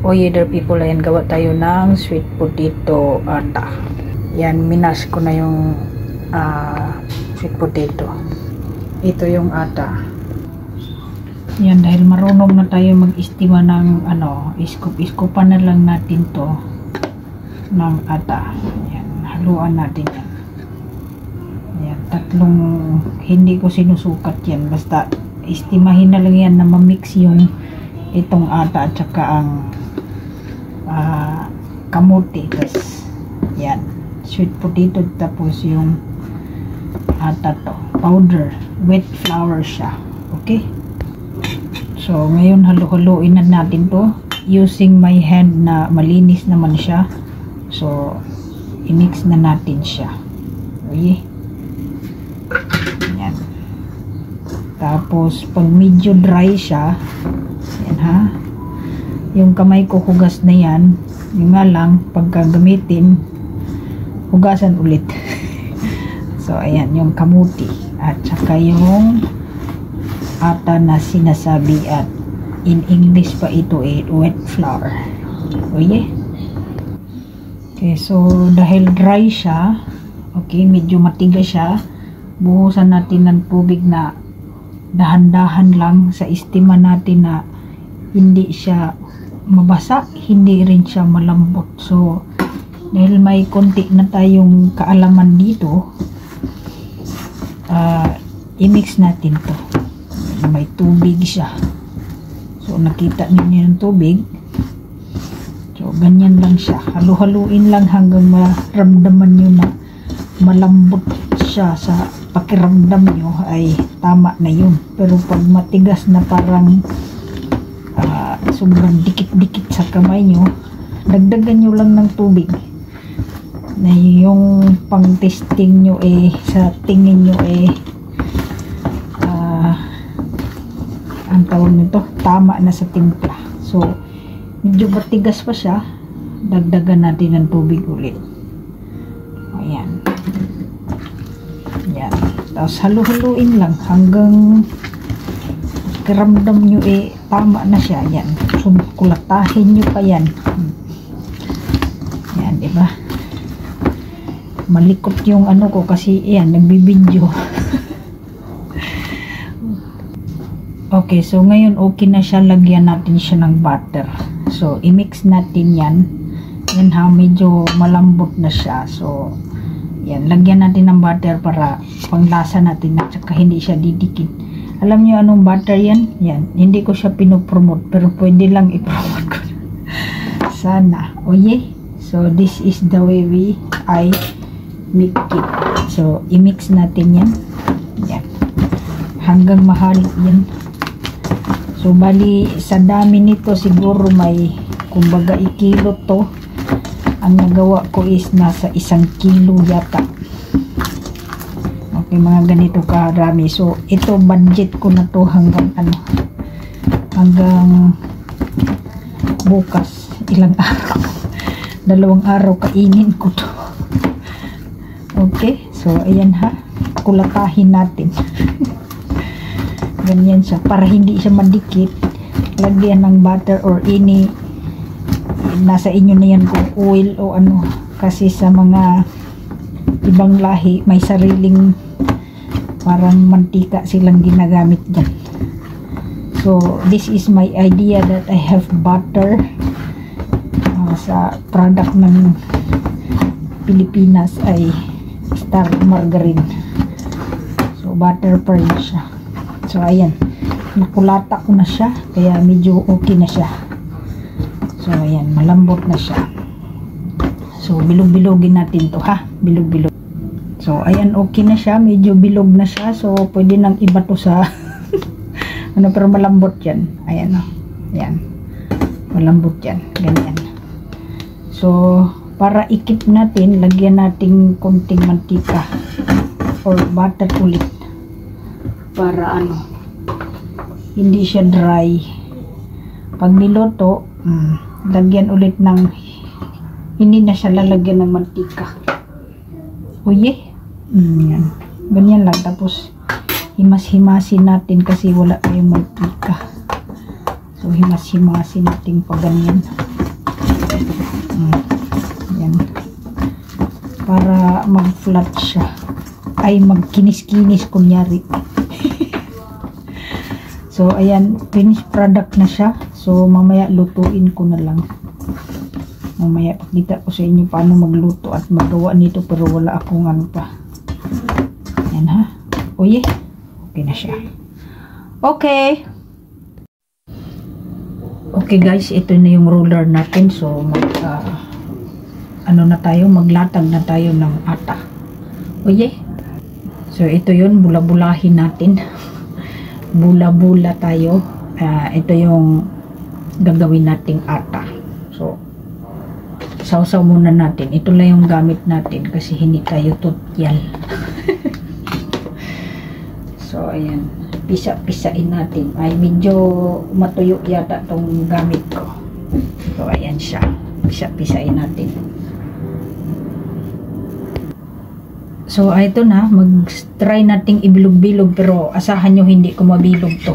Oy, dear people, ayan, gawa tayo ng sweet potato ata. Yan, minas ko na yung sweet potato. Ito yung ata. Yan, dahil marunong na tayo mag-istima ng iskop-iskopan na lang natin to ng ata. Yan, haluan natin yan. Yan, tatlong, hindi ko sinusukat yan. Basta, istimahin na lang yan na mamix yung itong ata at saka ang kamuti. Tas yan, sweet potato, tapos yung ata to, powder, wet flour siya. Okay, so ngayon halo-haloin na natin to using my hand na malinis naman siya. So i-mix na natin siya. Okay, yan. Tapos pag medyo dry siya, yan ha, yung kamay ko hugas na yan. Yung nga lang, pagka gamitin, hugasan ulit. So ayan, yung kamuti at saka yung ata na sinasabi, at in English pa ito wet flour. Okay, okay, so dahil dry siya, okay, medyo matigas siya, buhusan natin ng tubig na dahan-dahan lang sa istima natin na hindi siya mabasa, hindi rin siya malambot. So dahil may konti na tayong kaalaman dito, i-mix natin to. May tubig siya. So nakita niyo yung tubig. So ganyan lang siya, halu-haluin lang hanggang maramdaman nyo na malambot siya. Sa pakiramdam nyo ay tama na yun. Pero pag matigas na, parang sobrang dikit-dikit sa kamay nyo, dagdagan nyo lang ng tubig na yung pang testing nyo sa tingin nyo ang tawag nito, tama na sa timpla. So medyo matigas pa siya, dagdagan natin ng tubig ulit. Ayan, yan. Tapos halu-haluin lang hanggang kiramdam nyo tama na siya. Yan, kulatahin nyo pa yan. Yan, diba? Malikot yung ko kasi yan, nagbibideo. Okay, so ngayon okay na siya. Lagyan natin siya ng butter. So i-mix natin yan. Yan ha, medyo malambot na siya. So yan, lagyan natin ng butter para panglasa natin at saka hindi siya didikit. Alam niyo anong butter yan? Yan, hindi ko siya pinopromote, pero pwede lang i-promote ko sana. Oh yeah, so this is the way I make it. So i-mix natin yan. Yan, hanggang mahalo yan. So bali sa dami nito siguro may, kumbaga, ikilo to. Ang nagawa ko is nasa 1 kilo yata. Okay, mga ganito karami. So ito, budget ko na to hanggang hanggang bukas. Ilang araw? 2 araw kainin ko to. Okay, so ayan ha, kulatahin natin. Ganyan siya, para hindi siya madikit. Lagyan ng butter or nasa inyo na yan kung oil o ano, kasi sa mga ibang lahi may sariling parang mantika silang ginagamit dyan. So this is my idea that I have butter sa product ng Pilipinas ay Star Margarine. So butter pa rin siya. So ayan, nakulata ko na siya, kaya medyo okay na siya. So ayan, malambot na siya. So bilog-bilogin natin to ha, bilog-bilog. So ayan, okay na siya, medyo bilog na siya. So pwede nang iba to sa pero malambot yan. Ayan o, ayan, malambot yan, ganyan. So para ikip natin, lagyan natin konting mantika or butter ulit para hindi siya dry. Pag niluto, lagyan ulit ng, hindi na siya lalagyan ng mantika. Uye, yan, ganyan lang. Tapos himas-himasin natin kasi wala tayong mantika. So himas-himasin natin pag ganyan. Yan. Para mag-flat siya. Ay, magkinis-kinis kunyari. So, ayan. Finished product na siya. So, mamaya lutuin ko na lang. Mamaya pakita ko sa inyo paano magluto at magawa nito, pero wala akong ano pa. Yan ha. Oye. Okay na siya. Okay. Okay guys, ito na yung roller natin. So, ano na tayo, maglatag na tayo ng ata. Oye. So, ito yun, bula-bulahin natin. Bula-bula tayo. Ito yung gagawin nating ata. So, sausaw muna natin. Ito lang yung gamit natin kasi hindi tayo tutyal. So, ayan. Pisa-pisain natin. Ay, medyo matuyo yata itong gamit ko. So, ayan siya. Pisa-pisain natin. So, ito na. Mag-try nating ibilog-bilog. Pero, asahan nyo hindi ko mabilog to.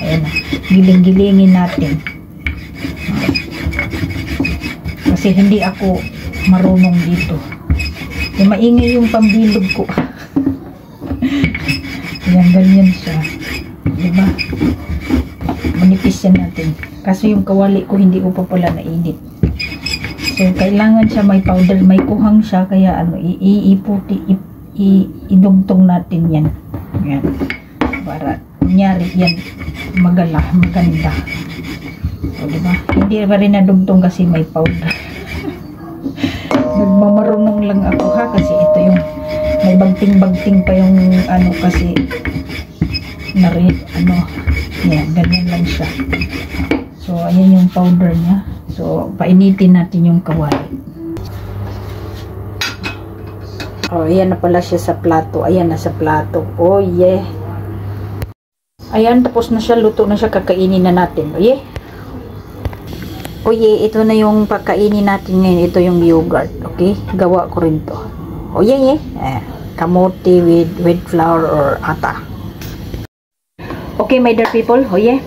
Ayan na. Giling-gilingin natin. Kasi hindi ako marunong dito. Maingay yung pambilog ko. Ayan, ganyan siya. Diba? Manipis yan natin. Kasi yung kawali ko, hindi ko pa pala nainit. So, kailangan siya may powder. May kuhang siya. Kaya, ano, idugtong natin yan. Ayan. Para, kunyari, yan, maganda. So, diba? Hindi pa rin nadugtong kasi may powder. Nagmamarunong lang ako ha. Kasi ito yung, may bagting-bagting pa yung, ano, kasi, yan, ganyan lang siya. So, ayan yung powder niya. So, painitin natin yung kawali. Oh, ayan na pala siya sa plato. Ayan na sa plato. Oh, yeah. Ayan, tapos na siya. Luto na siya. Kakainin na natin. Oh, yeah. Oh, yeah. Ito na yung pagkainin natin ngayon. Ito yung yogurt. Okay? Gawa ko rin to. Oh, yeah, yeah. Kamote with flour or ata. Okay, my dear people, hoye,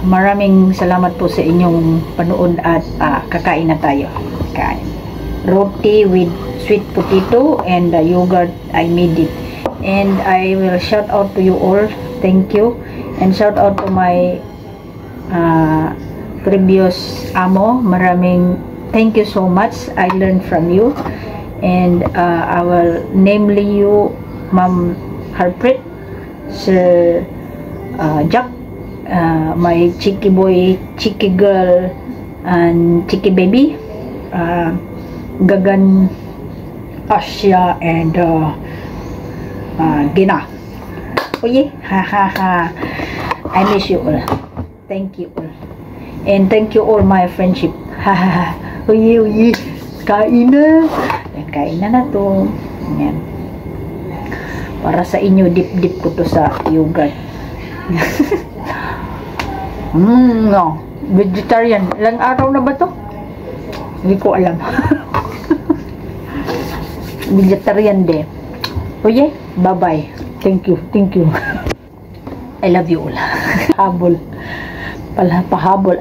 maraming salamat po sa inyong panood at kakain na tayo. Kain. Roti with sweet potato and yogurt, I made it. And I will shout out to you all, thank you. And shout out to my previous amo, maraming thank you so much, I learned from you. And I will namely you, Ma'am Harpreet, Sir Jack, my cheeky boy, cheeky girl, and cheeky baby, Gagan, Asya, and Gina. Oh yeah, ha ha ha. I miss you all. Thank you all. And thank you all my friendship. Ha ha ha. Oh yeah. Kain na. Kain na to. Yan. Para sa inyo, dip-dip ko to sa yogurt. No. Vegetarian. Ilang araw na ba to? Hindi ko alam. Vegetarian din. Oh yeah. Bye-bye. Thank you. Thank you. I love you all. Habol. Pahabol.